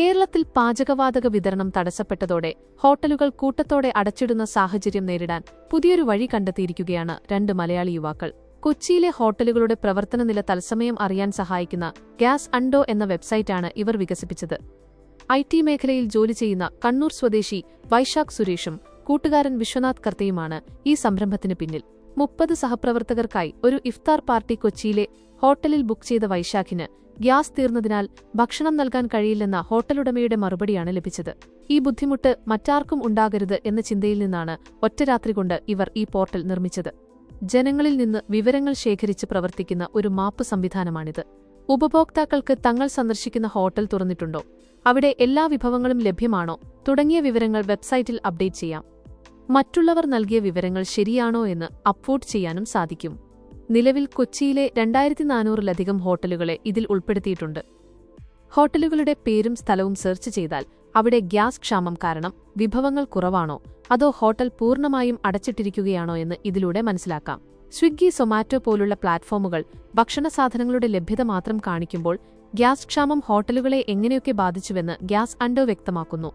കേരളത്തിൽ പാചകവാതക വിതരണം തടസ്സപ്പെട്ടതോടെ ഹോട്ടലുകൾ കൂട്ടത്തോടെ അടച്ചിടുന്ന സാഹചര്യം നേരിടാൻ പുതിയൊരു വഴി കണ്ടെത്തിയിരിക്കുകയാണ് രണ്ട് മലയാളി യുവാക്കൾ. കൊച്ചിയിലെ ഹോട്ടലുകളുടെ പ്രവർത്തനനില തത്സമയം അറിയാൻ സഹായിക്കുന്ന ഗ്യാസ് അണ്ടോ എന്ന വെബ്സൈറ്റാണ് ഇവർ വികസിപ്പിച്ചത്. IT മേഖലയിൽ ജോലി ചെയ്യുന്ന കണ്ണൂർ സ്വദേശി വൈശാഖ് സുരേഷും കൂട്ടുകാരൻ വിശ്വനാഥ് കർത്തയുമാണ് ഈ സംരംഭത്തിന് പിന്നിൽ. 30 സഹപ്രവർത്തകർക്കായി ഒരു ഇഫ്താർ പാർട്ടി കൊച്ചിയിലെ ഹോട്ടലിൽ ബുക്ക് ചെയ്ത വൈശാഖിന് ഗ്യാസ് തീർന്നതിനാൽ ഭക്ഷണം നൽകാൻ കഴിയില്ലെന്ന ഹോട്ടലുടമയുടെ മറുപടിയാണ് ലഭിച്ചത്. ഈ ബുദ്ധിമുട്ട് മറ്റാർക്കും ഉണ്ടാകരുത് എന്ന ചിന്തയിൽ നിന്നാണ് ഒറ്റരാത്രി കൊണ്ട് ഇവർ ഈ പോർട്ടൽ നിർമ്മിച്ചത്. ജനങ്ങളിൽ നിന്ന് വിവരങ്ങൾ ശേഖരിച്ച് പ്രവർത്തിക്കുന്ന ഒരു മാപ്പ് സംവിധാനമാണിത്. ഉപഭോക്താക്കൾക്ക് തങ്ങൾ സന്ദർശിക്കുന്ന ഹോട്ടൽ തുറന്നിട്ടുണ്ടോ, അവിടെ എല്ലാ വിഭവങ്ങളും ലഭ്യമാണോ തുടങ്ങിയ വിവരങ്ങൾ വെബ്സൈറ്റിൽ അപ്ഡേറ്റ് ചെയ്യാം. മറ്റുള്ളവർ നൽകിയ വിവരങ്ങൾ ശരിയാണോ എന്ന് അപ്വോട്ട് ചെയ്യാനും സാധിക്കും. നിലവിൽ കൊച്ചിയിലെ 2400-ലധികം ഹോട്ടലുകളെ ഇതിൽ ഉൾപ്പെടുത്തിയിട്ടുണ്ട്. ഹോട്ടലുകളുടെ പേരും സ്ഥലവും സെർച്ച് ചെയ്താൽ അവിടെ ഗ്യാസ് ക്ഷാമം കാരണം വിഭവങ്ങൾ കുറവാണോ അതോ ഹോട്ടൽ പൂർണ്ണമായും അടച്ചിട്ടിരിക്കുകയാണോ എന്ന് ഇതിലൂടെ മനസ്സിലാക്കാം. സ്വിഗ്ഗി, സൊമാറ്റോ പോലുള്ള പ്ലാറ്റ്ഫോമുകൾ ഭക്ഷണസാധനങ്ങളുടെ ലഭ്യത മാത്രം കാണിക്കുമ്പോൾ ഗ്യാസ് ക്ഷാമം ഹോട്ടലുകളെ എങ്ങനെയൊക്കെ ബാധിച്ചുവെന്ന് ഗ്യാസ് അണ്ടോ വ്യക്തമാക്കുന്നു.